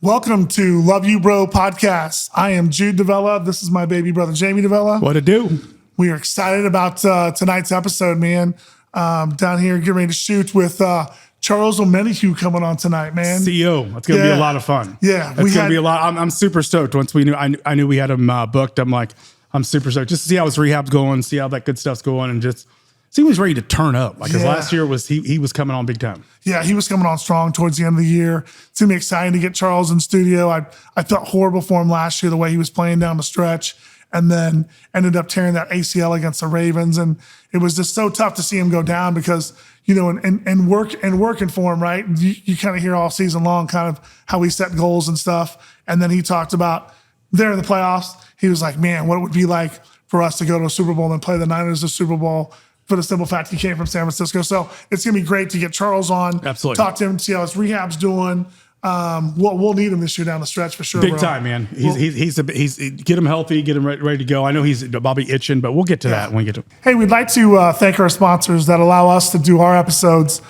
Welcome to Love You Bro podcast. I am Jude Davella. This is my baby brother, Jamie Davella. What it do? We are excited about tonight's episode, man. Down here getting ready to shoot with Charles Omenihu coming on tonight, man. CEO. It's going to be a lot of fun. Yeah. It's going to be a lot. I'm super stoked. Once we knew, I knew we had him booked. I'm super stoked just to see how his rehab's going, see how that good stuff's going, and just see when he's ready to turn up. Because last year he was coming on big time. Yeah, he was coming on strong towards the end of the year. It's going to be exciting to get Charles in studio. I felt horrible for him last year, the way he was playing down the stretch, and then ended up tearing that ACL against the Ravens. And it was just so tough to see him go down because, you know, and working for him, right? You kind of hear all season long kind of how he set goals and stuff. And then he talked about there in the playoffs, he was like, man, what it would be like for us to go to a Super Bowl and play the Niners the Super Bowl, for the simple fact he came from San Francisco. So it's going to be great to get Charles on. Absolutely. Talk to him, see how his rehab's doing. We'll need him this year down the stretch for sure. Big time, man. He's get him healthy, get him ready to go. I know he's probably itching, but we'll get to that when we get to. Hey, we'd like to thank our sponsors that allow us to do our episodes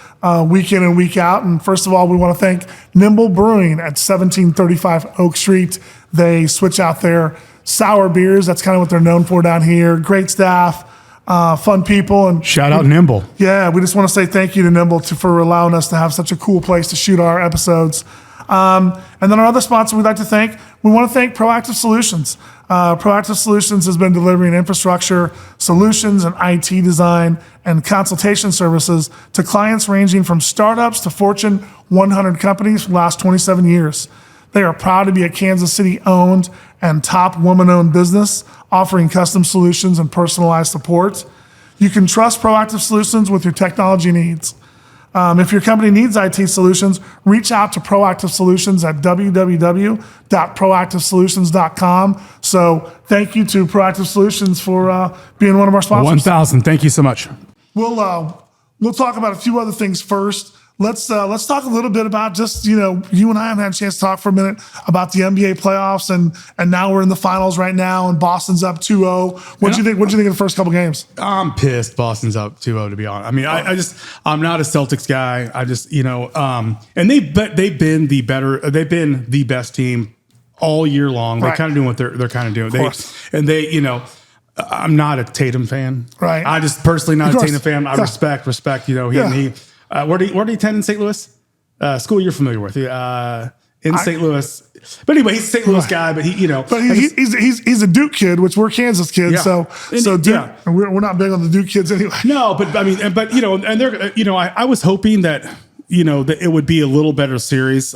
week in and week out. And first of all, we want to thank Nimble Brewing at 1735 Oak Street. They switch out their sour beers. That's kind of what they're known for down here. Great staff. Fun people, and shout out Nimble. Yeah, we just want to say thank you to Nimble for allowing us to have such a cool place to shoot our episodes. And then our other sponsor we want to thank Proactive Solutions. Proactive Solutions has been delivering infrastructure solutions and IT design and consultation services to clients ranging from startups to Fortune 100 companies for the last 27 years. They are proud to be a Kansas City-owned and top woman-owned business, offering custom solutions and personalized support. You can trust Proactive Solutions with your technology needs. If your company needs IT solutions, reach out to Proactive Solutions at www.proactivesolutions.com. So thank you to Proactive Solutions for being one of our sponsors. 1,000. Thank you so much. We'll talk about a few other things first. Let's talk a little bit about just, you know, you and I haven't had a chance to talk for a minute about the NBA playoffs, and now we're in the finals right now, and Boston's up 2-0. What'd you think of the first couple games? I'm pissed Boston's up 2-0, to be honest. I mean, I'm not a Celtics guy. I just, you know, and they've been the best team all year long. They're kind of doing what they're kind of doing. You know, I'm not a Tatum fan. Right. I just personally not a Tatum fan. I respect, you know, he where did he attend in St. Louis? School you're familiar with. In St. Louis. But anyway, he's a St. Louis guy, but he's a Duke kid, which we're Kansas kids. Yeah. So Duke, we're not big on the Duke kids anyway. No, but I mean, you know, and they're, you know, I was hoping that, you know, that it would be a little better series.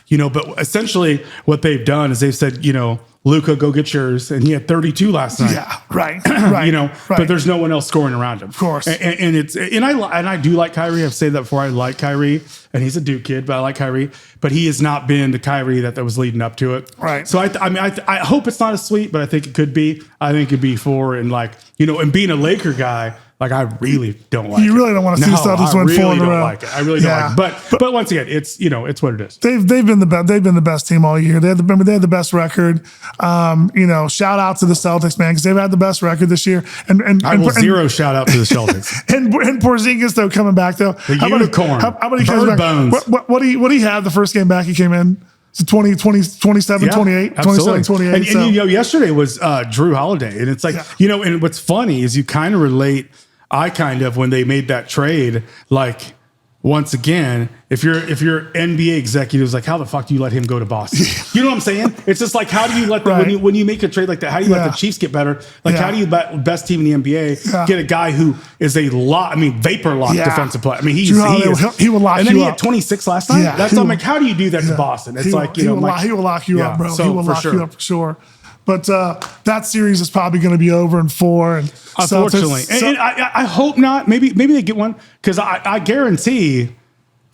You know, but essentially what they've done is they've said, you know, Luka, go get yours, and he had 32 last night. Yeah, right. You know, but there's no one else scoring around him. Of course, and I do like Kyrie. I've said that before. I like Kyrie, and he's a Duke kid, but I like Kyrie. But he has not been the Kyrie that was leading up to it. Right. So I hope it's not as sweet, but I think it could be. I think it'd be 4, and like, you know, and being a Laker guy. Like, I really don't like it. You really don't want to see Celtics win 4 in a row. Like it. I really don't like it. But once again, it's, you know, it's what it is. They've been the best team all year. They had the best record. You know, shout out to the Celtics, man, because they've had the best record this year. And zero shout out to the Celtics. and Porzingis though coming back though. The unicorn. How about he comes back? Bones. What do he have the first game back? He came in. So 27, 28, 27, 28. And you know, yesterday was Drew Holiday. And it's like, you know, and what's funny is you kind of relate. When they made that trade, like, once again, if you're NBA executives, like, how the fuck do you let him go to Boston? You know what I'm saying? It's just like, how do you let when you make a trade like that, how do you let the Chiefs get better? Like, how do you best team in the NBA get a guy who is vapor lock defensive player? I mean, he will lock you up. And then he had 26 last night. Yeah, I'm like, how do you do that to Boston? It's like, you know, he will lock you up, bro. So he will lock you up for sure. But that series is probably going to be over in 4. And unfortunately, and I hope not. Maybe they get one, because I guarantee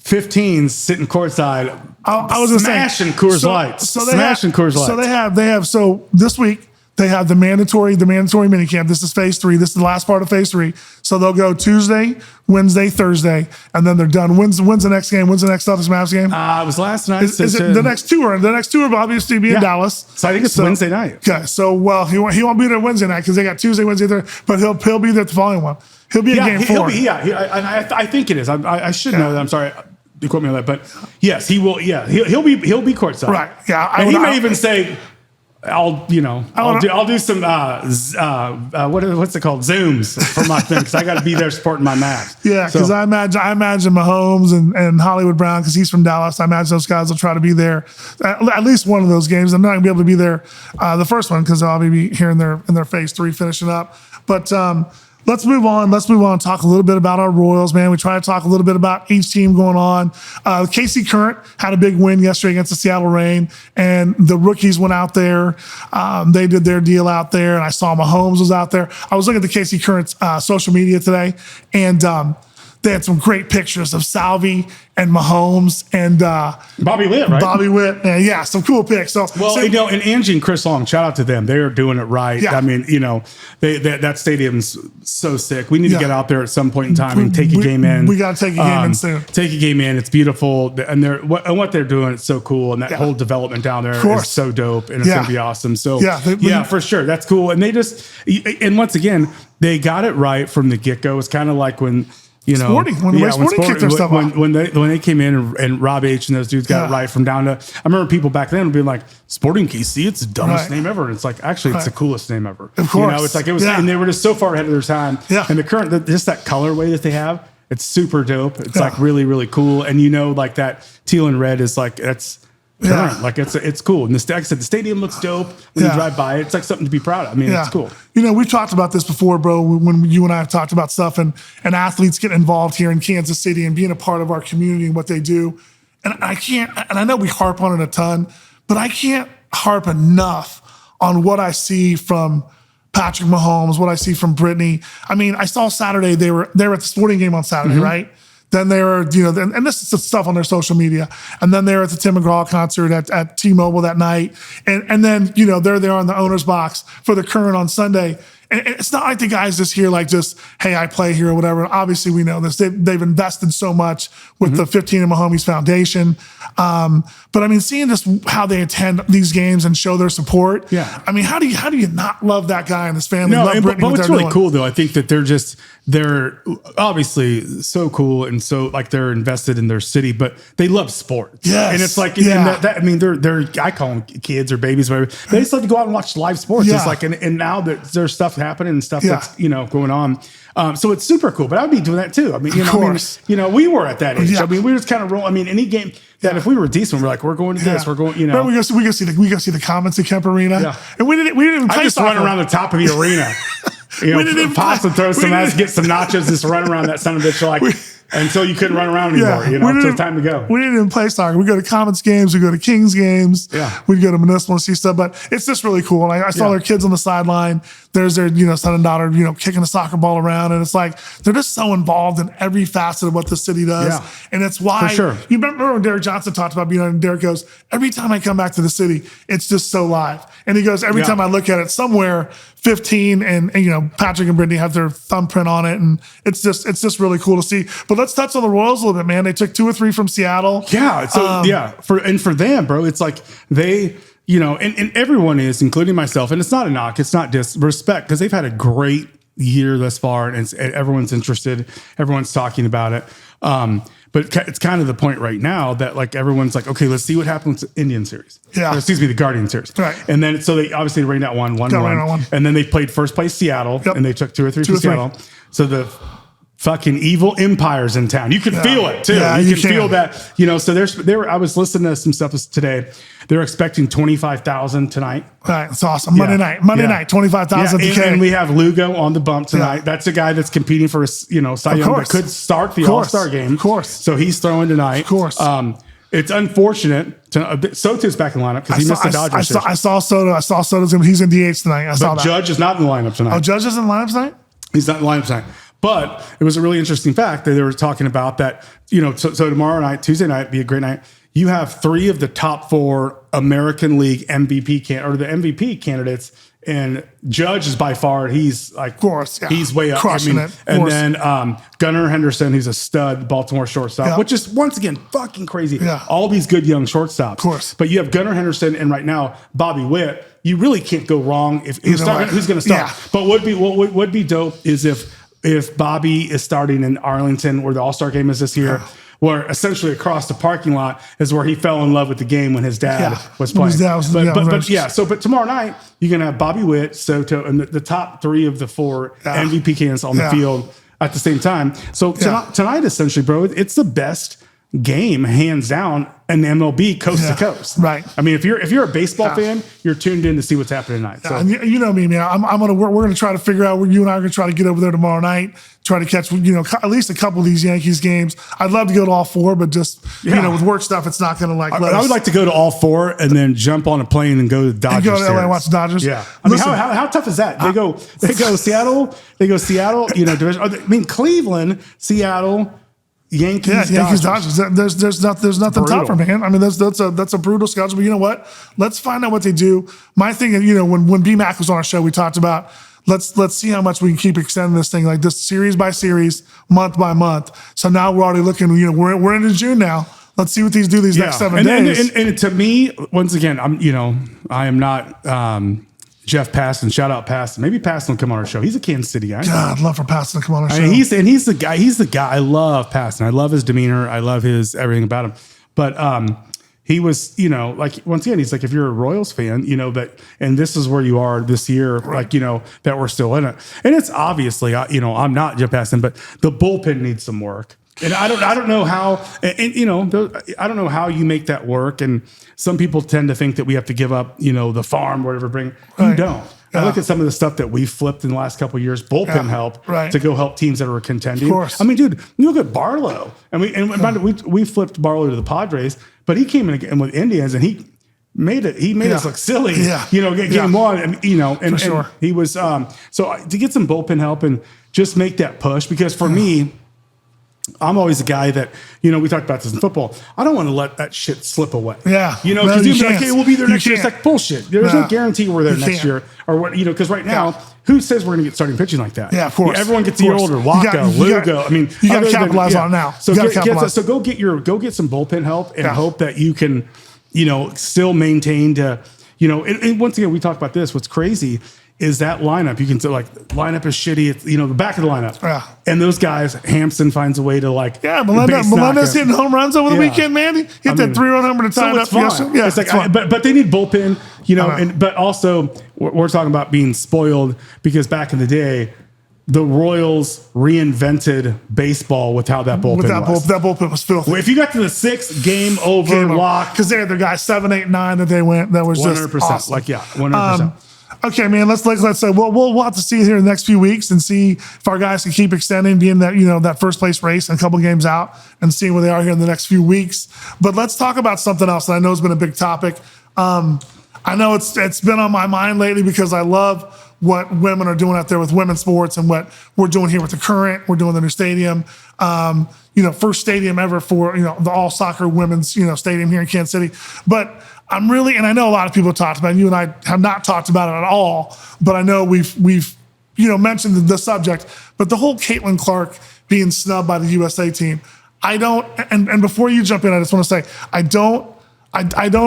15's sitting courtside. I was smashing Coors Lights. Smashing Coors Lights. So they have. So this week they have the mandatory minicamp. This is phase 3. This is the last part of phase 3. So they'll go Tuesday, Wednesday, Thursday, and then they're done. When's the next game? When's the next Celtics Mavs game? It was last night. Is it the next two will obviously be in Dallas. So I think it's Wednesday night. Okay. So he won't be there Wednesday night because they got Tuesday, Wednesday, Thursday, but he'll be there the following one. He'll be in game 4. I think it is. I should know that. I'm sorry. quote me on that, but yes, he will. Yeah, he'll be courtside. Right. Yeah. And he may even say, I'll do some what's it called, Zooms for my thing, because I got to be there supporting my mask. Yeah, because I imagine Mahomes and Hollywood Brown, because he's from Dallas. I imagine those guys will try to be there at least one of those games. I'm not gonna be able to be there the first one because I'll be here in their phase 3 finishing up. But let's move on. And talk a little bit about our Royals, man. We try to talk a little bit about each team going on. KC Current had a big win yesterday against the Seattle Reign, and the rookies went out there. They did their deal out there, and I saw Mahomes was out there. I was looking at the KC Current's social media today, and they had some great pictures of Salvi and Mahomes and Bobby Witt, right? Bobby Witt, and yeah, some cool pics. So, and Angie and Chris Long, shout out to them. They're doing it right. Yeah. I mean, that stadium's so sick. We need to get out there at some point in time and take a game in. We got to take a game in soon. Take a game in. It's beautiful, and what they're doing, it's so cool, and that whole development down there is so dope, and it's going to be awesome. So for sure, that's cool. And and once again, they got it right from the get go. It's kind of like when Sporting kicked their stuff off. When they came in and Rob H and those dudes got it right from down to, I remember people back then being like, Sporting KC, it's the dumbest name ever. And it's like, actually, it's the coolest name ever. Of course. It's like, it was, and they were just so far ahead of their time. Yeah. And the current, just that colorway that they have, it's super dope. It's like really, really cool. And like that teal and red is like, that's current. Like it's cool. And like I said, the stadium looks dope when you drive by. It's like something to be proud of. I mean, it's cool. We've talked about this before, bro, when you and I have talked about stuff and athletes getting involved here in Kansas City and being a part of our community and what they do. And I know we harp on it a ton, but I can't harp enough on what I see from Patrick Mahomes, what I see from Brittany. I mean, I saw Saturday, they were at the sporting game on Saturday, right? Then they were, and this is the stuff on their social media. And then they were at the Tim McGraw concert at T-Mobile that night. And then, they're there on the owner's box for the Current on Sunday. And it's not like the guys just here like just, hey, I play here or whatever. Obviously, we know this. They've invested so much with the 15 and Mahomes Foundation. But I mean, seeing just how they attend these games and show their support. Yeah. I mean, how do you not love that guy and his family? No, love but what's really doing? cool though, I think that they're obviously so cool and so like they're invested in their city, but they love sports. Yes. And it's like, I mean, they're I call them kids or babies, whatever. They just love to go out and watch live sports. It's like, and now that there's stuff happening and stuff that's, going on. So it's super cool, but I'd be doing that too. I mean, we were at that age. Yeah. I mean, we just kind of roll. I mean, any game that if we were decent, we're like, we're going to this, we're going, But we go see the comments at Kemp Arena. Yeah. And we didn't even play I just soccer. run around the top of the arena. Pops and throw some ass, get some nachos, just run around that son of a bitch like until you couldn't run around anymore. Until it's time to go. We didn't even play soccer. We go to Comets games, we go to Kings games, we go to Municipal and see stuff. But it's just really cool. And I saw their kids on the sideline. There's their son and daughter, kicking the soccer ball around, and it's like they're just so involved in every facet of what the city does. And it's why you remember when Derek Johnson talked about being on. Derek goes, every time I come back to the city, it's just so live. And he goes, every time I look at it, somewhere 15 and Patrick and Brittany have their thumbprint on it, and it's just really cool to see. But let's touch on the Royals a little bit, man. They took 2 or 3 from Seattle. Yeah. So for them, bro, it's like they. And everyone is, including myself, and it's not a knock, it's not disrespect, because they've had a great year thus far, and everyone's interested, everyone's talking about it. But it's kind of the point right now that like everyone's like, okay, let's see what happens with the Indian series. The Guardian series. Right. And then so they obviously rained out 1-1. And then they played first place Seattle, and they took 2 or 3 from Seattle. So the fucking evil empires in town. You can feel it too. Yeah, you can feel that. So I was listening to some stuff today. They're expecting 25,000 tonight. Right, it's awesome. Monday night, 25,000. And we have Lugo on the bump tonight. That's a guy that's competing for Cy Young that could start the All-Star game. Of course. So he's throwing tonight. Of course. It's unfortunate. Soto's back in the lineup because he missed the Dodgers. I saw Soto. He's in DH tonight. I saw that. Judge is not in the lineup tonight. Oh, Judge is in the lineup tonight? He's not in the lineup tonight. But it was a really interesting fact that they were talking about that, so tomorrow night, Tuesday night, be a great night. You have 3 of the top 4 American League MVP the MVP candidates, and Judge is by far, he's like, of course, he's way up. Crushing it. And then Gunnar Henderson, who's a stud Baltimore shortstop, which is once again fucking crazy. Yeah. All these good young shortstops. Of course. But you have Gunnar Henderson and right now Bobby Witt. You really can't go wrong if who's going to start. Yeah. But what would be dope is if Bobby is starting in Arlington, where the All-Star game is this year, where essentially across the parking lot is where he fell in love with the game when his dad was playing. His dad was, but tomorrow night you're gonna have Bobby Witt, Soto, and the top 3 of the 4 MVP candidates on the field at the same time. So tonight, essentially, bro, it's the best game, hands down, in MLB coast to coast. Right. I mean, if you're a baseball fan, you're tuned in to see what's happening tonight. So and you know me, man. We're gonna try to figure out where you and I are gonna try to get over there tomorrow night, try to catch at least a couple of these Yankees games. I'd love to go to all 4, but just with work stuff, it's not gonna I would like to go to all 4 and then jump on a plane and go to the Dodgers. And go to LA and watch the Dodgers. Yeah. I mean, how tough is that? They go Seattle. They go Seattle. Division. I mean, Cleveland, Seattle. Yankees, Dodgers. There's nothing tougher, man. I mean, that's a brutal schedule. But you know what? Let's find out what they do. My thing, when B-Mac was on our show, we talked about let's see how much we can keep extending this thing, like this series by series, month by month. So now we're already looking. We're into June now. Let's see what these do these next 7 days. And to me, once again, I am not. Jeff Passan, shout out Passan. Maybe Passan will come on our show. He's a Kansas City guy. God, I'd love for Passan to come on our show. He's the guy. He's the guy. I love Passan. I love his demeanor. I love his everything about him. But he was, like once again, he's like, if you're a Royals fan, and this is where you are this year, right. That we're still in it. And it's obviously, I'm not Jeff Passan, but the bullpen needs some work. And I don't know how, I don't know how you make that work. And some people tend to think that we have to give up, the farm, whatever. You don't. I look at some of the stuff that we flipped in the last couple of years, bullpen help to go help teams that are contending. Of course. I mean, dude, you look at Barlow, and we flipped Barlow to the Padres, but he came in with Indians and he made us look silly. Game 1, and and he was so to get some bullpen help and just make that push, because for me, I'm always the guy that, we talked about this in football. I don't want to let that shit slip away. Yeah. Because you'd be like, hey, we'll be there next year. It's like bullshit. There's no guarantee we're there next year. Or what, because right now, who says we're going to get starting pitching like that? Yeah, of course. Everyone gets the older. Waka, Lugo. I mean, you got to capitalize on it now. So go get some bullpen help and hope that you can, still maintain to, and once again, we talked about this. What's crazy is that lineup. You can say lineup is shitty. It's, the back of the lineup. Yeah. And those guys, Hampson finds a way to Melendez hitting home runs over the weekend, man. He hit that 3-run homer to tie it up yesterday. Yeah, it's but they need bullpen, but also we're talking about being spoiled, because back in the day, the Royals reinvented baseball with how that bullpen was. That bullpen was filthy. Well, if you got to the 6th, game over, lock. Because they're the guys 7, 8, 9 that they went. That was 100%, just awesome. 100%. Okay, man. Let's say we'll have to see here in the next few weeks and see if our guys can keep extending, being that that first place race and a couple games out, and seeing where they are here in the next few weeks. But let's talk about something else that I know has been a big topic. I know it's been on my mind lately because I love what women are doing out there with women's sports and what we're doing here with the Current. We're doing the new stadium. First stadium ever for the all soccer women's stadium here in Kansas City. But I'm really, and I know a lot of people have talked about it, you and I have not talked about it at all, but I know we've mentioned the subject, but the whole Caitlin Clark being snubbed by the USA team, I don't, and before you jump in, I just want to say, I don't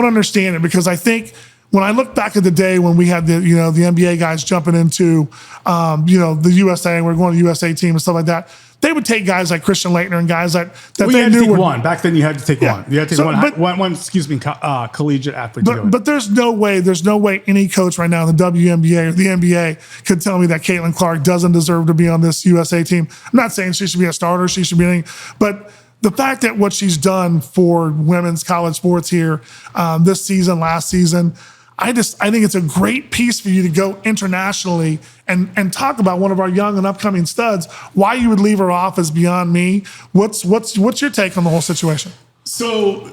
understand it, because I think when I look back at the day when we had the NBA guys jumping into, the USA, and we're going to the USA team and stuff like that, they would take guys like Christian Laettner and guys that they knew were one. Back then you had to take one. You had to take one collegiate athlete. But there's no way any coach right now in the WNBA or the NBA could tell me that Caitlin Clark doesn't deserve to be on this USA team. I'm not saying she should be a starter, she should be anything, but the fact that what she's done for women's college sports here this season, last season, I think it's a great piece for you to go internationally and talk about one of our young and upcoming studs. Why you would leave her off is beyond me. What's your take on the whole situation? So,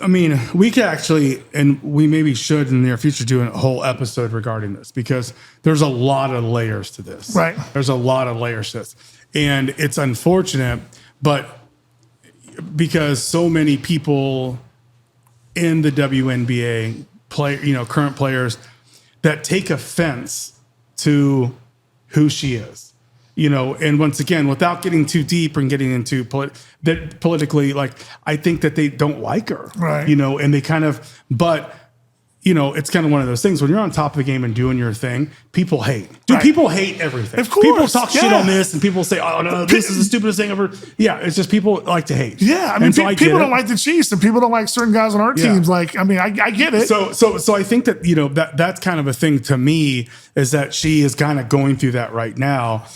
I mean, we could actually, and we maybe should in the near future, do a whole episode regarding this, because there's a lot of layers to this. Right. There's a lot of layers to this. And it's unfortunate, but because so many people in the WNBA current players that take offense to who she is, and once again, without getting too deep and getting into politically, I think that they don't like her, right? And they kind of, but it's kind of one of those things when you're on top of the game and doing your thing, people hate. People hate everything. Of course. People talk shit on this and people say, oh, no, this is the stupidest thing ever. Yeah, it's just people like to hate. Yeah, I mean, people don't like the Chiefs and people don't like certain guys on our teams. Like, I mean, I get it. So I think that, that's kind of a thing to me is that she is kind of going through that right now.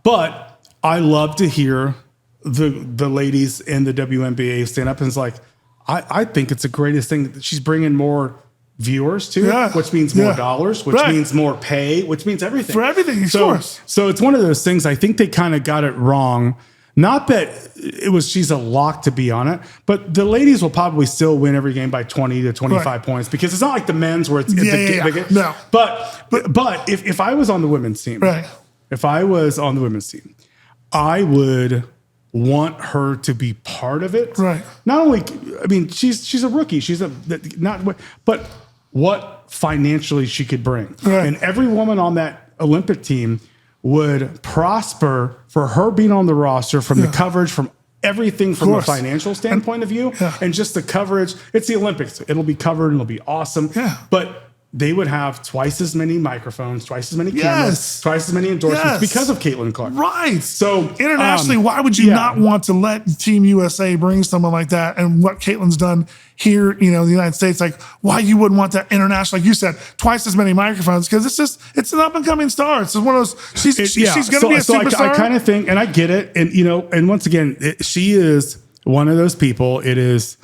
But I love to hear the ladies in the WNBA stand up and it's like, I think it's the greatest thing that she's bringing more viewers to it, which means more dollars, which means more pay, which means everything. For everything, of course. So it's one of those things. I think they kind of got it wrong. Not that she's a lock to be on it, but the ladies will probably still win every game by 20 to 25 points because it's not like the men's where it's No. But if I was on the women's team, I would want her to be part of it. Right. Not only, I mean, she's a rookie. But what financially she could bring. Right. And every woman on that Olympic team would prosper for her being on the roster from the coverage, from everything from a financial standpoint of view, and just the coverage. It's the Olympics. It'll be covered and it'll be awesome. Yeah. But they would have twice as many microphones, twice as many cameras, twice as many endorsements because of Caitlin Clark. Right. So internationally, why would you not want to let Team USA bring someone like that? And what Caitlin's done here, in the United States, like why you wouldn't want that international, like you said, twice as many microphones? Because it's an up and coming star. It's one of those. She's going to be a superstar. I kind of think, and I get it, and and once again, she is one of those people. It is,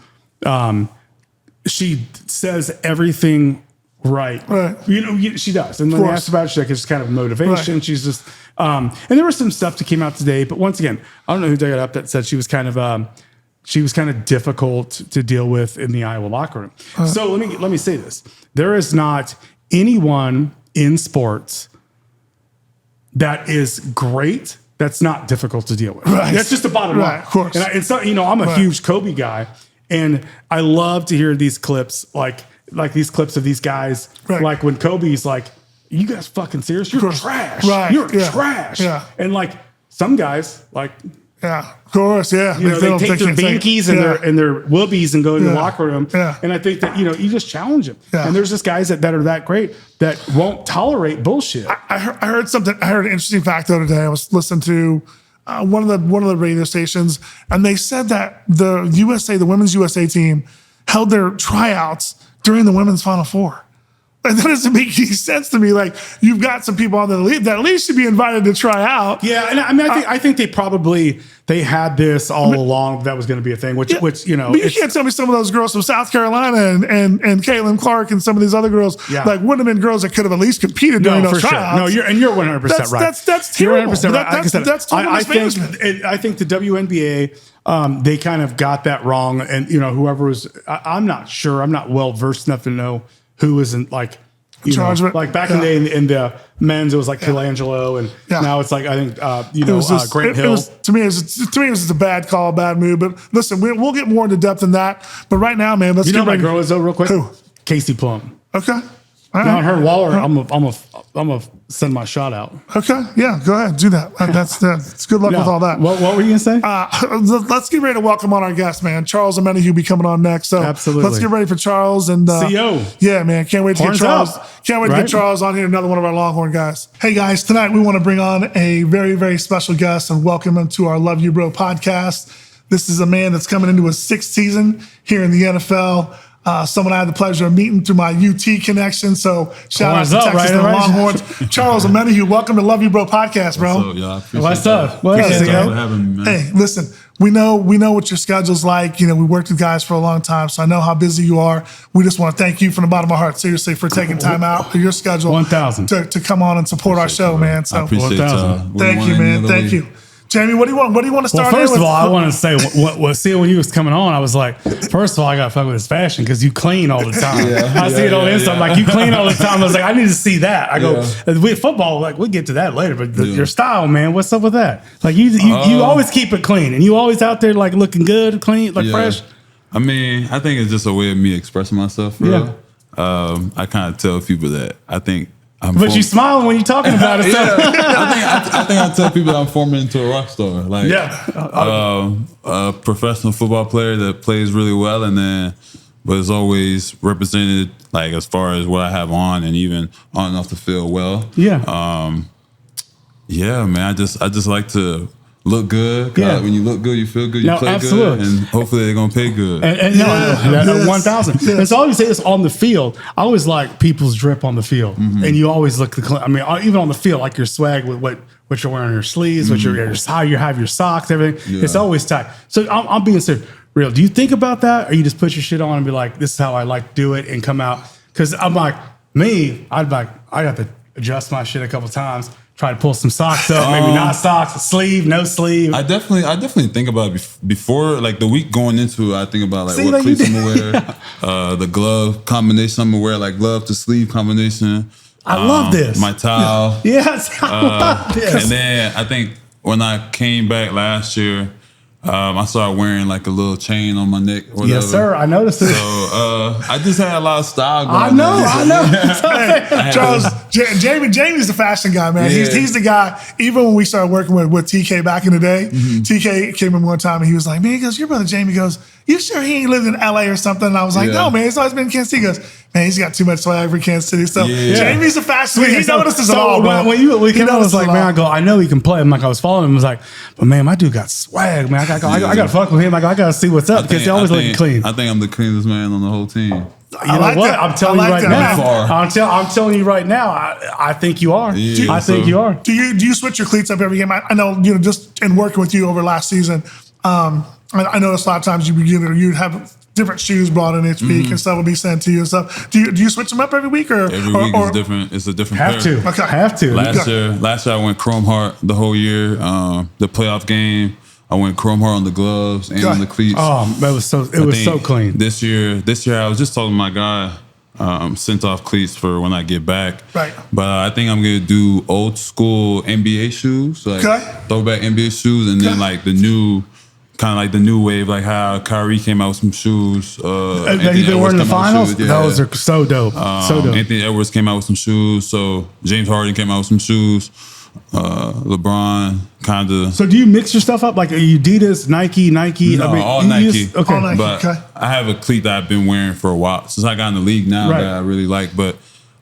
she says everything. Right. She does. And when they asked about it, she's like, it's kind of motivation. Right. She's just, and there was some stuff that came out today, but once again, I don't know who dug it up that said she was kind of difficult to deal with in the Iowa locker room. So let me say this. There is not anyone in sports that is great that's not difficult to deal with. Right. That's just the bottom line. Of course. And it's not, I'm a huge Kobe guy, and I love to hear these clips like these clips of these guys, like when Kobe's like, you guys fucking serious? You're trash. Right. You're trash. Yeah. And like some guys, like, of course, they take their binkies and their whoobies and go in the locker room. Yeah. And I think that, you just challenge them. Yeah. And there's just guys that are that great that won't tolerate bullshit. I heard something. I heard an interesting fact the other day. I was listening to one of the radio stations, and they said that the women's USA team held their tryouts during the women's Final Four. And that doesn't make any sense to me. Like, you've got some people on the league that at least should be invited to try out. Yeah, and I mean, I think they had this all along. That was going to be a thing. Which But you can't tell me some of those girls from South Carolina and Caitlin Clark and some of these other girls like wouldn't have been girls that could have at least competed during those tryouts. Sure. No, you're 100% right. That's terrible. You're 100% right. That's total mismanagement. I think the WNBA they kind of got that wrong, and whoever was, I'm not sure. I'm not well versed enough to know who isn't like like back in the day in the men's, it was like Colangelo, and now it's like I think Grant Hill. To me, it was just a bad call, bad move. But listen, we'll get more into depth than that. But right now, man, let's get my girl is though, real quick. Who? Casey Plum. Okay. Now her Waller, I'm gonna send my shot out. Okay, yeah, go ahead, do that. That's good luck with all that. What were you gonna say? Let's get ready to welcome on our guest, man. Charles Omenihu be coming on next. So absolutely, let's get ready for Charles and CO. Yeah, man, can't wait to Horns get Charles. Up. Can't wait to get Charles on here. Another one of our Longhorn guys. Hey guys, tonight we want to bring on a very, very special guest and welcome him to our Love You Bro podcast. This is a man that's coming into his 6th season here in the NFL. Someone I had the pleasure of meeting through my UT connection. So shout out to Texas and the Longhorns. Charles Omenihu, welcome to Love You Bro podcast, bro. What's up, y'all? Appreciate What's up? Thanks for having me, man. Hey, listen, we know what your schedule's like. We worked with guys for a long time, so I know how busy you are. We just want to thank you from the bottom of our heart, seriously, for taking time out of your schedule 1,000 to come on and support our show, man. So I appreciate y'all. Thank you, man. Thank you. Jamie, what do you want to start? Well, first of all, I want to say, when he was coming on, I was like, first of all, I got to fuck with his fashion because you clean all the time. I see it on Insta. Like, you clean all the time. I was like, I need to see that. I go, with football, like, we'll get to that later, but your style, man, what's up with that? Like, you always keep it clean, and you always out there, like, looking good, clean, like fresh. I mean, I think it's just a way of me expressing myself, for real. I kind of tell people that I think but you smiling when you're talking about it. I think I tell people that I'm forming into a rock star. Like, a professional football player that plays really well, and then but it's always represented like as far as what I have on and even on and off the field well. Yeah. Yeah, man. I just like to look good. Yeah. When you look good, you feel good, you No, play absolutely. good, and hopefully they're gonna pay good. And no, 1,000. And so I always say this on the field. I always like people's drip on the field, and you always look I mean, even on the field, like your swag with what you're wearing on your sleeves, what how you have your socks, everything. Yeah. It's always tight. So I'm being serious. Real. Do you think about that, or you just put your shit on and be like, "This is how I like to do it," and come out? Because I'm like I have to adjust my shit a couple times. Try to pull some socks up, maybe not socks, a sleeve, no sleeve. I definitely think about it before, like the week going into it, I think about like See, what like cleats I'm gonna wear, the glove combination I'm gonna wear, like glove to sleeve combination. I love this. My towel. Yes, I love this. And then I think when I came back last year, I started wearing like a little chain on my neck. Or whatever. Yes, sir. I noticed it. So I just had a lot of style going I know. Hey, Charles, Jamie's the fashion guy, man. Yeah. He's the guy. Even when we started working with TK back in the day, TK came in one time and he was like, "Man," he goes, "Your brother Jamie," goes, "You sure he ain't lived in LA or something?" And I was like, Yeah. "No, man, he's always been in Kansas City." He goes, "Man, he's got too much swag for Kansas City." So Yeah. Jamie's a fashion. He notices it so all, bro. when we came out, I was notices like, it man, all. I know he can play. I'm like, I was following him. I was like, but man, my dude got swag, man. I gotta fuck with him. I gotta see what's up because he always looking clean. I think I'm the cleanest man on the whole team. You know like what? that. I'm telling I you like right that. now. I'm telling you right now. I think you are. Yeah, I think so- you are. Do you switch your cleats up every game? I know, just in working with you over last season, I noticed a lot of times you'd have different shoes brought in each week and stuff would be sent to you and stuff. Do you switch them up every week or Every week is different. It's a different Have pair. to. Okay. Have to. Last year I went chrome heart the whole year. The playoff game, I went chrome heart on the gloves and on the cleats. Oh, it was so clean. This year I was just talking to my guy, sent off cleats for when I get back. Right. But I think I'm gonna do old school NBA shoes, like throwback NBA shoes, and then like the new. Kind of like the new wave, like how Kyrie came out with some shoes. Have you been wearing the finals? Those are so dope. So dope. Anthony Edwards came out with some shoes. So James Harden came out with some shoes. LeBron kind of. So do you mix your stuff up? Like Adidas, Nike? No, all Nike. Okay. All Nike. But Okay. I have a cleat that I've been wearing for a while since I got in the league now Right. that I really like. But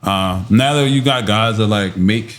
now that you got guys that like make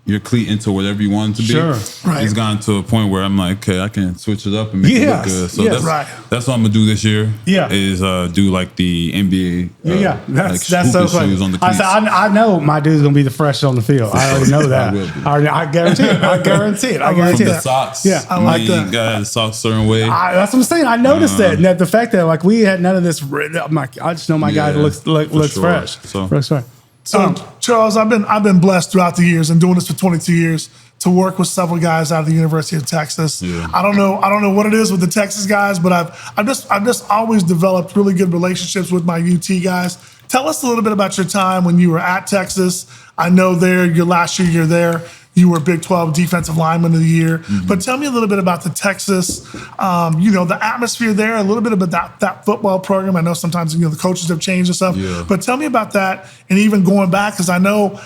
your cleat into whatever you want it to be, Sure. Right. it's gotten to a point where I'm like, okay, I can switch it up and make it look Yes. good. So Yes. that's what I'm gonna do this year. Yeah. Is do like the NBA. Yeah, that's so hooping funny. shoes on the I cleats. said, I know my dude's gonna be the freshest on the field. I already know that. will be. I guarantee it. I guarantee it. I From guarantee From it. the socks, Yeah, I like you that. got the socks a certain way. That's what I'm saying. I noticed that. And that the fact that like we had none of this. I'm like, I just know my guy Yeah, looks for sure. fresh. So- Looks fresh. So Charles, I've been blessed throughout the years and doing this for 22 years to work with several guys out of the University of Texas. Yeah. I don't know what it is with the Texas guys, but I've just always developed really good relationships with my UT guys. Tell us a little bit about your time when you were at Texas. I know your last year you're there. You were Big 12 Defensive Lineman of the Year. But tell me a little bit about the Texas, the atmosphere there, a little bit about that football program. I know sometimes the coaches have changed and stuff. Yeah. But tell me about that and even going back, because I know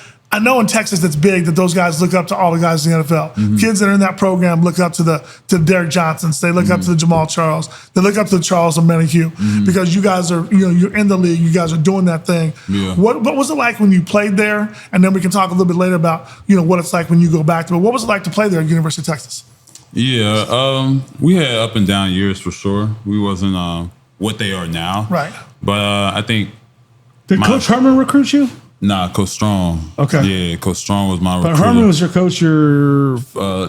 in Texas it's big that those guys look up to all the guys in the NFL. Kids that are in that program look up to the Derek Johnsons. They look up to the Jamal Charles. They look up to the Charles Omenihu because you guys are, you're in the league. You guys are doing that thing. Yeah. What was it like when you played there? And then we can talk a little bit later about, what it's like when you go back to it. What was it like to play there at University of Texas? Yeah, we had up and down years for sure. We wasn't what they are now. Right. But I think Did Coach Herman recruit you? Coach Strong. Okay. Yeah, Coach Strong was my But recruiter. Herman was your coach. Your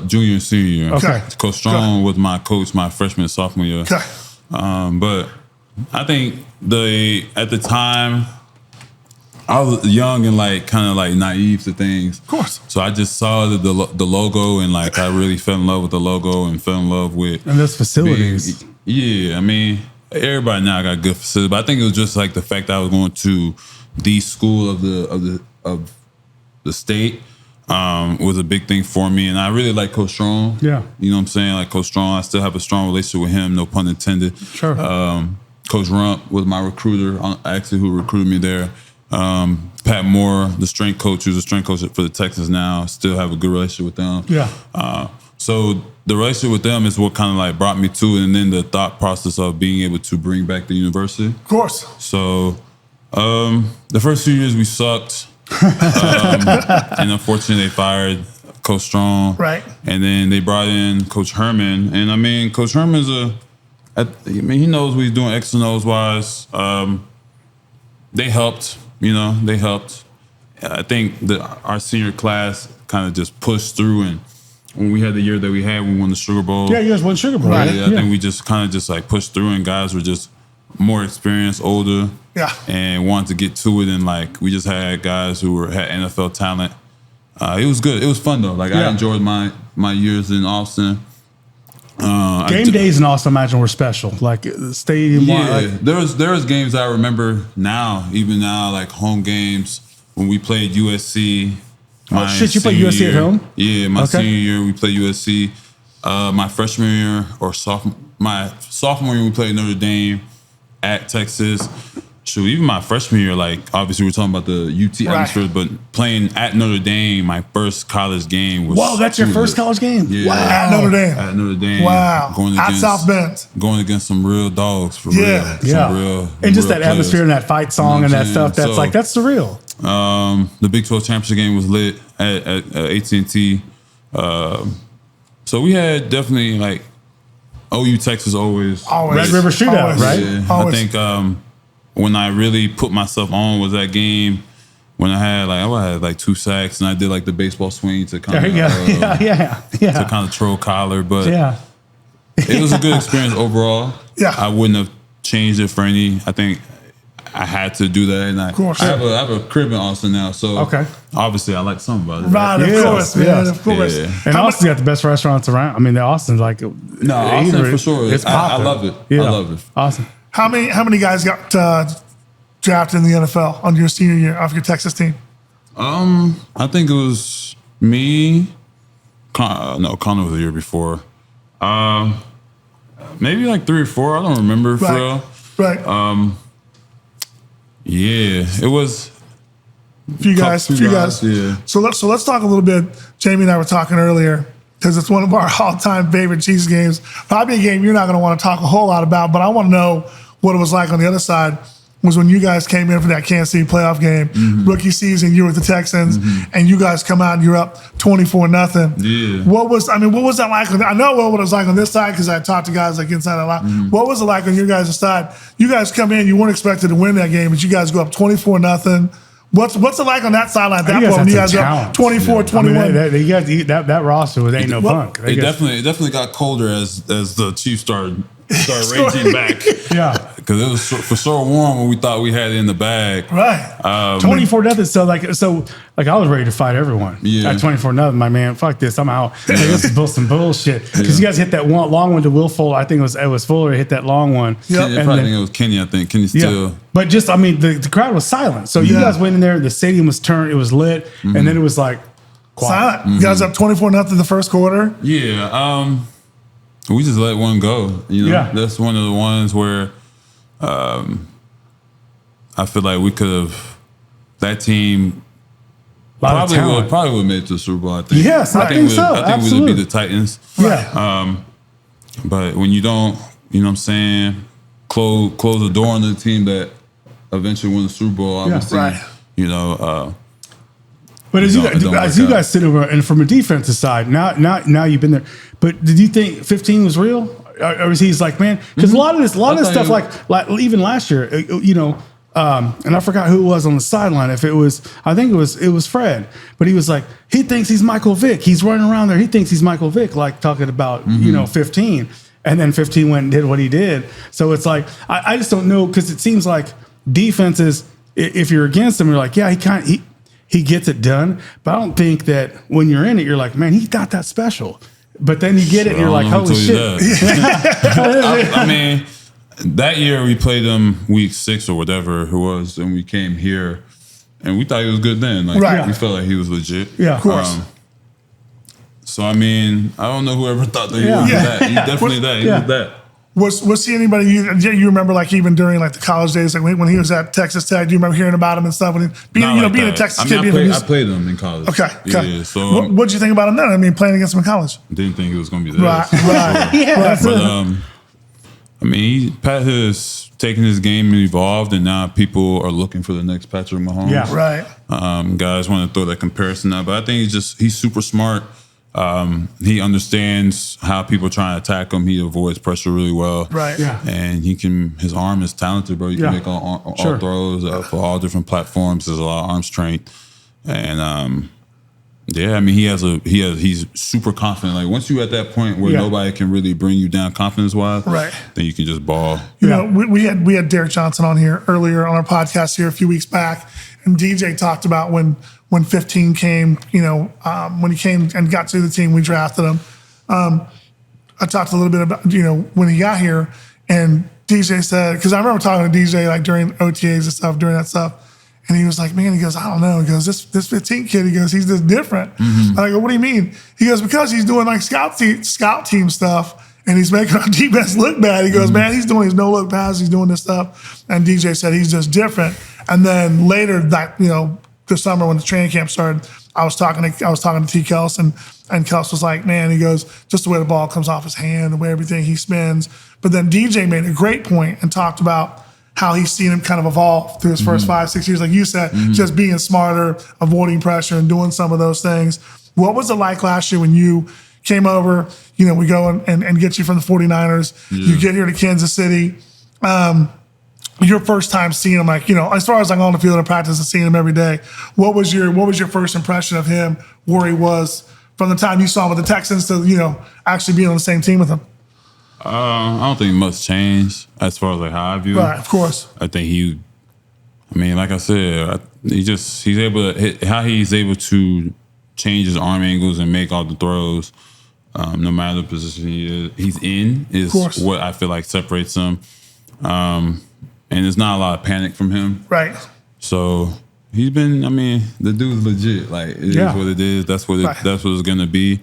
junior and senior year. Okay. Coach Strong was my coach my freshman and sophomore year. Okay. But I think at the time I was young and kind of naive to things. Of course. So I just saw the logo and I really fell in love with the logo and fell in love with and those facilities. Yeah, I mean everybody now got good facilities, but I think it was just the fact that I was going to the school of the state was a big thing for me, and I really like Coach Strong. Yeah, you know what I'm saying. Like Coach Strong, I still have a strong relationship with him. No pun intended. Sure. Coach Rump was my recruiter, actually, who recruited me there. Pat Moore, the strength coach, who's a strength coach for the Texans now, still have a good relationship with them. Yeah. So the relationship with them is what kind of like brought me to it, and then the thought process of being able to bring back the university. Of course. So the first few years we sucked, and unfortunately they fired Coach Strong. Right. And then they brought in Coach Herman, and I mean Coach Herman's he knows what he's doing X and O's wise. They helped, they helped. I think our senior class kind of just pushed through, and when we had the year that we had, we won the Sugar Bowl. Yeah, you guys won Sugar Bowl. Right. I think we just kind of just like pushed through, and guys were just more experienced, older, and wanted to get to it. And like we just had guys who had NFL talent. It was good. It was fun though. Like I enjoyed my years in Austin. Game days in Austin, I imagine, were special. Like the stadium. Yeah, there was games I remember even now, like home games when we played USC. You played USC at home? Yeah, my senior year we played USC. My freshman year or sophomore year we played Notre Dame at Texas. Shoot, even my freshman year, like obviously we're talking about the UT atmosphere, but playing at Notre Dame, my first college game was. Whoa, that's your first college game? Yeah, wow. At Notre Dame. At Notre Dame. Wow. At South Bend. Going against some real dogs for real. Yeah. And just that atmosphere and that fight song and that stuff, that's surreal. The Big 12 championship game was lit at AT&T. So we had definitely like OU Texas always. Red River Shootout, right? Yeah. I think when I really put myself on was that game when I had like 2 sacks and I did like the baseball swing to kind of to kind of troll Collar, but it was a good experience overall. Yeah, I wouldn't have changed it for any. I think I had to do that, and I have a crib in Austin now, so obviously I like something about it. Right, of course, man, of course. Yeah. And Austin's got the best restaurants around. I mean, Austin's like Austin for sure. It's I love it. Yeah. I love it. Awesome. How many guys got drafted in the NFL on your senior year off your Texas team? I think it was me. Connor was the year before. Maybe like 3 or 4. I don't remember for real. Right. Yeah, it was. Few guys. Yeah. So let's talk a little bit. Jamie and I were talking earlier because it's one of our all-time favorite Chiefs games. Probably a game you're not going to want to talk a whole lot about, but I want to know what it was like on the other side. Was when you guys came in for that Kansas City playoff game, rookie season. You were with the Texans, and you guys come out and you're up 24-0. Yeah. What was that like? I know what it was like on this side because I talked to guys like inside that lot. What was it like on your guys' side? You guys come in, you weren't expected to win that game, but you guys go up 24-0. What's it like on that sideline at that point when you guys are up 24-21? I mean, that roster ain't no punk. It definitely got colder as the Chiefs started raging back. Yeah. Because it was for so warm when we thought we had it in the bag. Right. 24-0. So I was ready to fight everyone. Yeah. At 24-0, my man, fuck this. I'm out. Hey, this is some bullshit. Because you guys hit that long one to Will Fuller. I think it was Fuller who hit that long one. Yeah. I probably think it was Kenny. I think Kenny still. Yeah. But just, I mean, the crowd was silent. So you guys went in there, the stadium was turned, it was lit, and then it was like quiet. Silent. You guys up 24-0 in the first quarter? Yeah. We just let one go. That's one of the ones where I feel like we could have. That team probably would have made it to the Super Bowl. I think. Yes, I think so. I think we would be the Titans. Yeah. But when you don't, you know what I'm saying, close the door on the team that eventually won the Super Bowl. Obviously, But as you guys sit over and from a defensive side, now you've been there. But did you think 15 was real, or was he's like, man? Because a lot of this stuff, like even last year, and I forgot who it was on the sideline. If it was, I think it was Fred. But he was like, he thinks he's Michael Vick. He's running around there. He thinks he's Michael Vick, like talking about 15, and then 15 went and did what he did. So it's like I just don't know, because it seems like defenses, if you're against them, you're like, yeah, he gets it done. But I don't think that when you're in it, you're like, man, he got that special. But then you get it and you're like, holy shit. I mean, that year we played them week 6 or whatever it was, and we came here and we thought he was good then. Like we felt like he was legit. Yeah, of course. So I mean, I don't know whoever thought that he was that. He's definitely that. He was that. Was he anybody you remember, like, even during like the college days, like when he was at Texas Tech? Do you remember hearing about him and stuff? When he, being a Texas kid, I played him in college. Okay. Yeah, so what'd you think about him then? I mean, playing against him in college. Didn't think he was going to be there. Right. Yeah. But I mean, Pat has taken his game and evolved, and now people are looking for the next Patrick Mahomes. Yeah. Right. Guys want to throw that comparison out, but I think he's super smart. He understands how people try to attack him. He avoids pressure really well. Right. Yeah. And his arm is talented, bro. He can make all throws for all different platforms. There's a lot of arm strength. And, I mean, he's super confident. Like, once you're at that point where nobody can really bring you down confidence-wise, right, then you can just ball. You know, we had Derek Johnson on here earlier on our podcast here a few weeks back, and DJ talked about when 15 came, when he came and got to the team, we drafted him. I talked a little bit about, when he got here, and DJ said, because I remember talking to DJ like during OTAs and stuff, during that stuff, and he was like, man, he goes, I don't know. He goes, this 15 kid, he goes, he's just different. Mm-hmm. I go, what do you mean? He goes, because he's doing like scout team stuff, and he's making our defense look bad. He goes, man, he's doing his no-look passes, he's doing this stuff. And DJ said he's just different. And then later that, this summer when the training camp started, I was talking to T. Kels, and Kels was like, man, he goes, just the way the ball comes off his hand, the way everything he spins. But then DJ made a great point and talked about how he's seen him kind of evolve through his first 5-6 years. Like you said, just being smarter, avoiding pressure, and doing some of those things. What was it like last year when you came over, we go and get you from the 49ers, you get here to Kansas City, your first time seeing him, like, as far as like on the field and practice and seeing him every day, what was your first impression of him, where he was from the time you saw him with the Texans to, actually being on the same team with him? I don't think much changed as far as like how I view him. Right, of course. I think like I said, he's able to how he's able to change his arm angles and make all the throws, no matter the position he's in, is what I feel like separates him. And there's not a lot of panic from him. Right. So he's been, the dude's legit. Like, it is what it is. That's what it's going to be.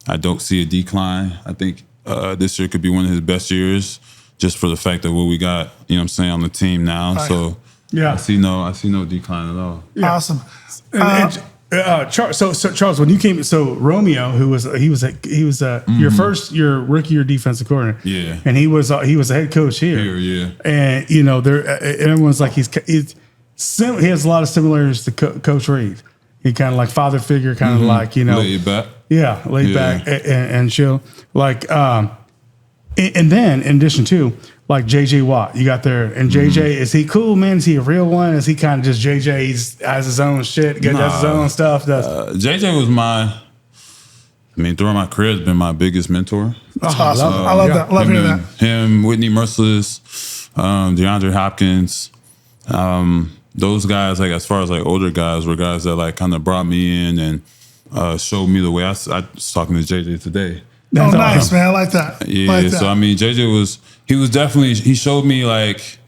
I don't see a decline. I think this year could be one of his best years, just for the fact of what we got, on the team now. Right. So I see no decline at all. Yeah. Awesome. Charles, when you came, Romeo, who was your rookie year defensive coordinator, and he was a head coach here, and everyone's like he has a lot of similarities to Coach Reed. He kind of like father figure, kind of like laid back, laid back and chill, like and then in addition to like JJ Watt, you got there, and JJ, is he cool, man? Is he a real one? Is he kind of just JJ? He has his own shit, does his own stuff. JJ was throughout my career, has been my biggest mentor. That's awesome. I love that. Love hearing that. Him, Whitney Merciless, DeAndre Hopkins, those guys, like as far as like older guys, were guys that like kind of brought me in and showed me the way. I was talking to JJ today. Oh, nice, man. I like that. Yeah, like that. So JJ he showed me like,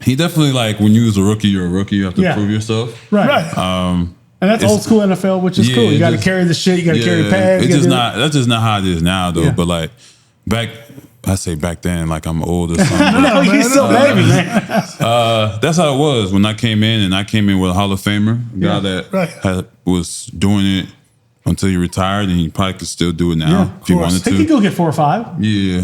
he definitely like, when you was a rookie, you're a rookie, you have to prove yourself. Right. And that's old school NFL, which is cool. You got to carry the shit, you got to carry the pads. That's just not how it is now though. But like back then, like I'm old or something. No, he's still baby, man. That's how it was when I came in, and I came in with a Hall of Famer, a guy that was doing it until he retired, and he probably could still do it now if he wanted to. He could go get 4 or 5. Yeah.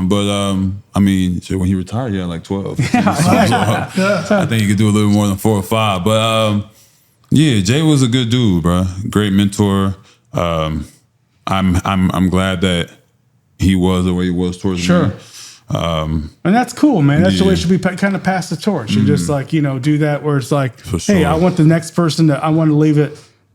When he retired, he had like 12. I think he could do a little more than 4 or 5. But Jay was a good dude, bro. Great mentor. I'm glad that he was the way he was towards me. And that's cool, man. That's the way it should be, kind of pass the torch. And just like, do that where it's like, hey, I want the next person I want to leave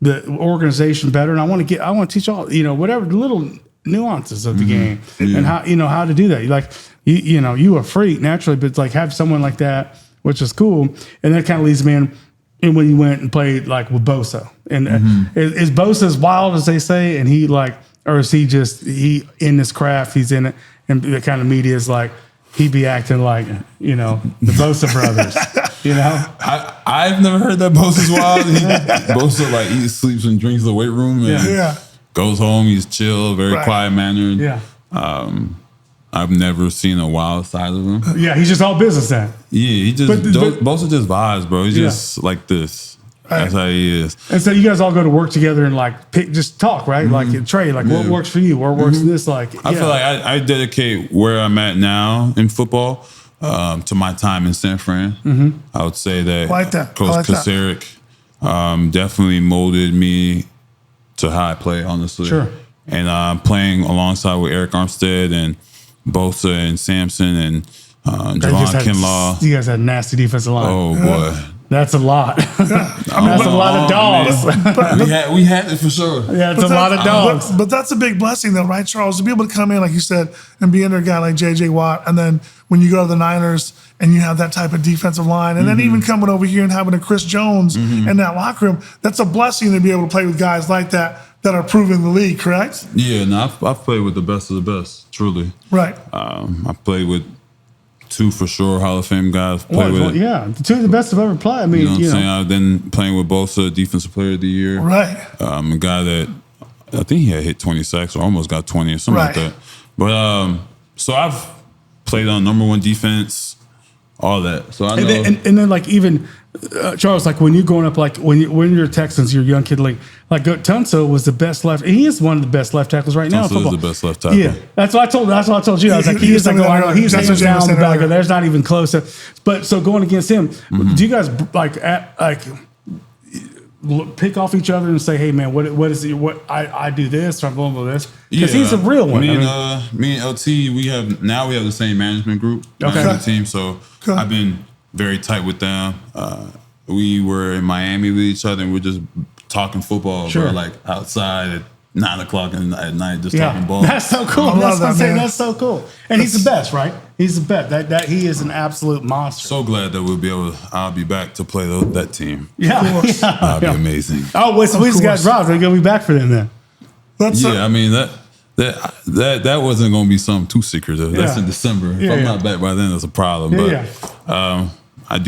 the organization better, and I want to teach all, whatever the little nuances of the game and how to do that. Like, you a freak naturally, but it's like have someone like that, which is cool. And that kind of leads me in when you went and played like with Bosa. And is Bosa as wild as they say? And he like, or is he in this craft? He's in it, and the kind of media is like, he be acting like, the Bosa brothers, I've never heard that Bosa's wild. Bosa like eats, sleeps, and drinks in the weight room, and goes home. He's chill, very quiet mannered. I've never seen a wild side of him. Yeah, he's just all business then. Yeah, he just both are just vibes, bro. He's just like this. That's how he is. And so you guys all go to work together and like just talk, right? Like trade, like what works for you, what works this. Like I feel like I dedicate where I'm at now in football to my time in San Fran. I would say that Coach Kasarik definitely molded me to how I play, honestly. Sure. And playing alongside with Eric Armstead and Bosa and Sampson and Javon Kinlaw. You guys had nasty defensive line. Oh, boy. That's a lot. That's a lot of dogs. We had it for sure. Yeah, it's a lot of dogs. But that's a big blessing, though, right, Charles? To be able to come in, like you said, and be under a guy like J.J. Watt, and then when you go to the Niners and you have that type of defensive line, and then even coming over here and having a Chris Jones in that locker room, that's a blessing to be able to play with guys like that are proving the league, correct? Yeah, no, I've played with the best of the best, truly. Right. I played with two for sure Hall of Fame guys. The two of the best I've ever played. I mean, you know what I'm saying? I've been playing with Bosa, Defensive Player of the Year. Right. A guy that I think he had hit 20 sacks or almost got 20 or something like that. But so I've played on #1 defense, all that. So I know. And then like even Charles, like when you're going up, like when you're Texans, you're a young kid, like Tunso was the best left. And he is one of the best left tackles right now. Tunso is the best left tackle. Yeah, that's what I told you. I was like, he's hands down the back. There's not even close. But so going against him, do you guys pick off each other and say, hey man, what is it? What I do this, or I'm going with this? Because he's a real one. Me and LT, we have the same management group, management team. So I've been very tight with them. We were in Miami with each other, and we're just talking football, bro, like outside at 9 o'clock at night, just talking ball. That's so cool. That's so cool. And he's the best, right? He's the best. That he is an absolute monster. So glad that I'll be back to play that team. Yeah. That'll be amazing. Oh, wait, so we just got dropped. We're gonna be back for them then. I mean that wasn't gonna be something too secretive. That's in December. If I'm not back by then, that's a problem. But I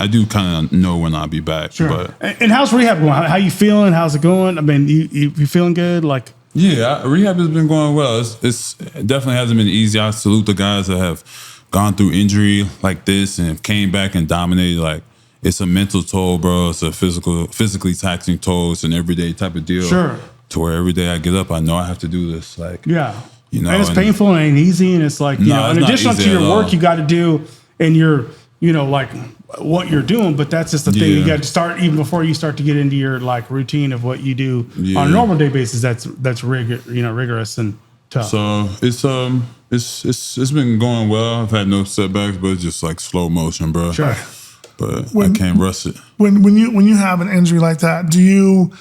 do kind of know when I'll be back. Sure. But and how's rehab going? How you feeling? How's it going? I mean, you feeling good? Like rehab has been going well. It definitely hasn't been easy. I salute the guys that have gone through injury like this and have came back and dominated. Like it's a mental toll, bro. It's a physically taxing toll. It's an everyday type of deal. Sure. To where every day I get up, I know I have to do this. Like and it's painful and ain't easy, and it's like in addition to your work you got to do, and your like what you're doing, but that's just the thing. You got to start even before you start to get into your like routine of what you do on a normal day basis. That's rigorous and tough. So it's been going well. I've had no setbacks, but it's just like slow motion, bro. Sure. But I can't rush it. When you have an injury like that, do you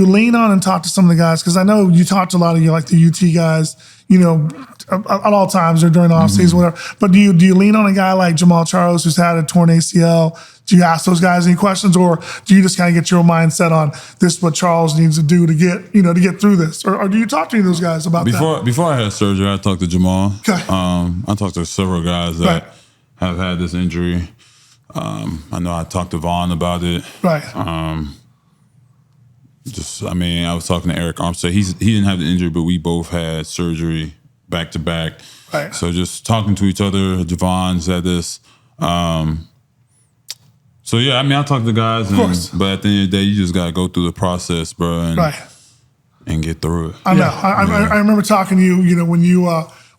lean on and talk to some of the guys? Because I know you talk to a lot of the UT guys, at all times or during the offseason, whatever. But do you lean on a guy like Jamal Charles who's had a torn ACL? Do you ask those guys any questions, or do you just kind of get your mindset on this is what Charles needs to do to get through this? Or do you talk to any of those guys about that? Before I had surgery, I talked to Jamal. Okay. I talked to several guys that have had this injury. I know I talked to Vaughn about it. Right. I was talking to Eric Armstead. He didn't have the injury, but we both had surgery back to back. Right. So just talking to each other. Javon's had this. I talk to the guys, but at the end of the day, you just gotta go through the process, bro, and get through it. I know. I remember talking to you.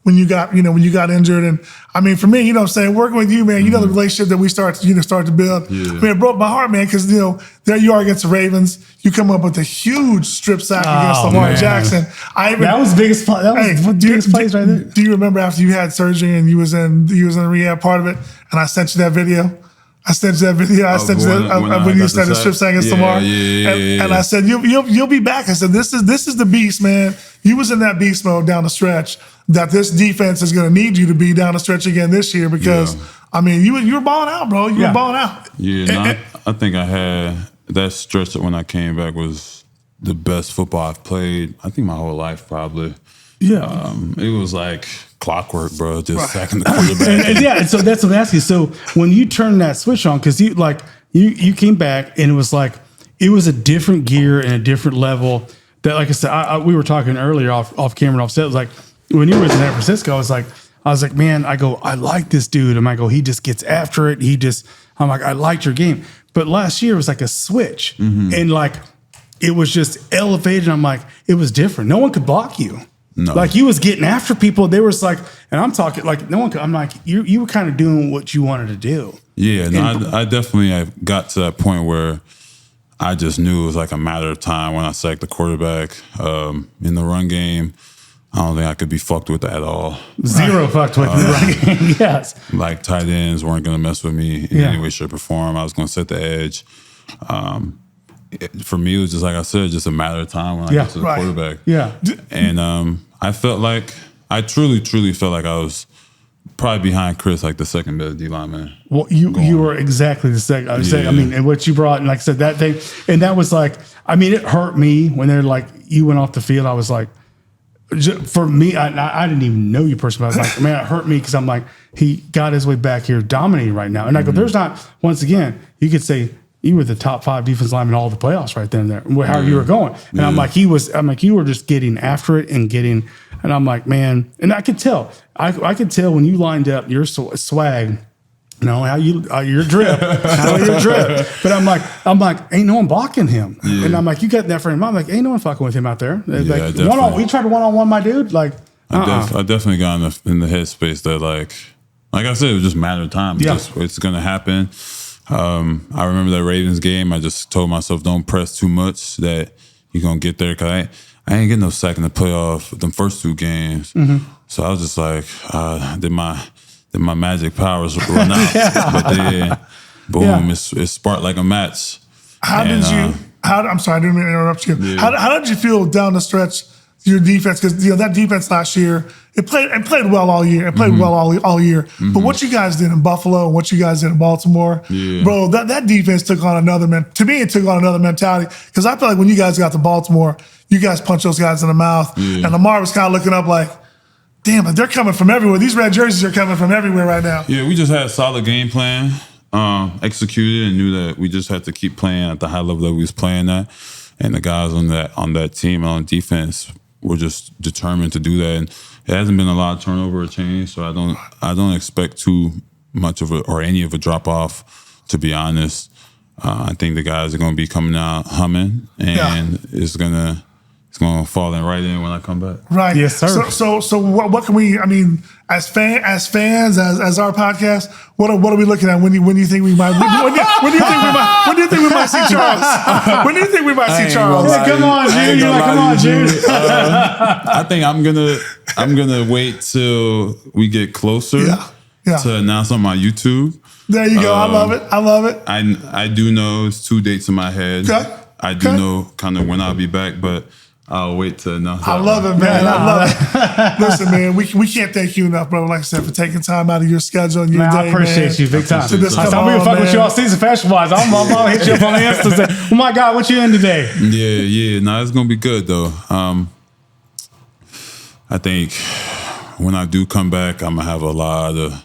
When you got injured, and I mean, for me, working with you, man, the relationship that we start to build. Yeah. I mean, it broke my heart, man, because there you are against the Ravens. You come up with a huge strip sack against Lamar Jackson. That was biggest play. That was biggest plays right there. Do you remember after you had surgery and you was in the rehab part of it, and I sent you that video? I sent you that video. I sent you that when you started strip sack against Lamar, and I said you'll be back. I said this is the beast, man. You was in that beast mode down the stretch. That this defense is going to need you to be down the stretch again this year because I mean you were balling out, bro. You were balling out. Yeah, I think I had that stretch when I came back was the best football I've played. I think my whole life probably. Yeah, it was like clockwork, bro. Just sacking the quarterback. And so that's what I'm asking. So when you turned that switch on, because you came back and it was a different gear and a different level. That, like I said, we were talking earlier off camera and off set. It was like when you were in San Francisco, I was like, man, I like this dude. And I go, he just gets after it. I'm like, I liked your game. But last year it was like a switch. And like, it was just elevated. I'm like, it was different. No one could block you. No. Like you was getting after people. They was like, and I'm talking like no one could. I'm like, you were kind of doing what you wanted to do. Yeah, I definitely got to that point where I just knew it was like a matter of time when I sacked the quarterback in the run game. I don't think I could be fucked with at all. Zero fucked with in the run game. Yes. Like tight ends weren't going to mess with me in any way, shape, or form. I was going to set the edge. For me, it was just like I said, just a matter of time when I got to the quarterback. Yeah. And I truly felt like I was probably behind Chris, like the second best D lineman. Well, you were exactly the second. I was saying, I mean, and what you brought, and like I said, that thing, and that was like, I mean, it hurt me when they're like, you went off the field. I was like, for me, I didn't even know you personally. I was like, man, it hurt me because I'm like, he got his way back here dominating right now. And I go, there's not, once again, you could say, you were the top 5 defense lineman in all the playoffs right then and there, how you were going. And I'm like, you were just getting after it and I'm like, man, and I could tell. I could tell when you lined up your swag, how your drip, But I'm like, ain't no one blocking him. Yeah. And I'm like, you got that for him. I'm like, ain't no one fucking with him out there. Yeah, like, we tried to one-on-one my dude. Like, I definitely got in the headspace that like I said, it was just a matter of time. Yeah. It's going to happen. I remember that Ravens game. I just told myself, don't press too much that you're going to get there. Cause I ain't getting no sack in the playoff them first 2 games. So I was just like, did my magic powers run out? But then, boom, it sparked like a match. I'm sorry, I didn't mean to interrupt you. Yeah. How did you feel down the stretch, your defense? Because that defense last year, it played well all year. It played well all year. But what you guys did in Buffalo and what you guys did in Baltimore, bro, that defense took on to me, it took on another mentality. Because I feel like when you guys got to Baltimore, you guys punched those guys in the mouth. And Lamar was kind of looking up like, damn, they're coming from everywhere. These red jerseys are coming from everywhere right now. Yeah, we just had a solid game plan, executed, and knew that we just had to keep playing at the high level that we was playing at. And the guys on that team and on defense were just determined to do that. And it hasn't been a lot of turnover or change, so I don't expect too much of any of a drop off. To be honest, I think the guys are going to be coming out humming, and it's gonna fall right in when I come back. Right. Yes, sir. So what can we? I mean, as fans, as our podcast, what are we looking at? When do you think we might? When do you think we might see Charles? When do you think we might see Charles? Yeah, come on, Jude. Come on, Jude. I think I'm gonna wait till we get closer to announce on my YouTube. There you go. I love it. I do know it's 2 dates in my head. Okay. I do know kind of when I'll be back, but I'll wait to announce. I love it, man. I love it. Listen, man, we can't thank you enough, brother. Like I said, for taking time out of your schedule and your day, I appreciate you big time. I'm gonna fuck with you all season fashion-wise. I'll hit you up on the Insta and say, oh my God, what you in today? Yeah. No, it's gonna be good though. I think when I do come back, I'm gonna have a lot of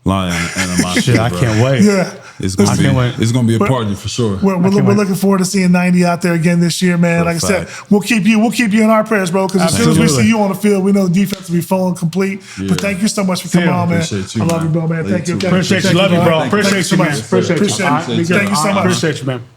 animosity. Shit, I can't wait. Yeah. It's gonna be a party for sure. We're looking forward to seeing 90 out there again this year, man. Like I said, we'll keep you in our prayers, bro. Because as soon as we see you on the field, we know the defense will be full and complete. Yeah. But thank you so much for coming on, man. You, I love you, bro, man. Thank you. Appreciate you. Love you, bro. Appreciate you, man. Appreciate you. Thank you so much. Appreciate you, man.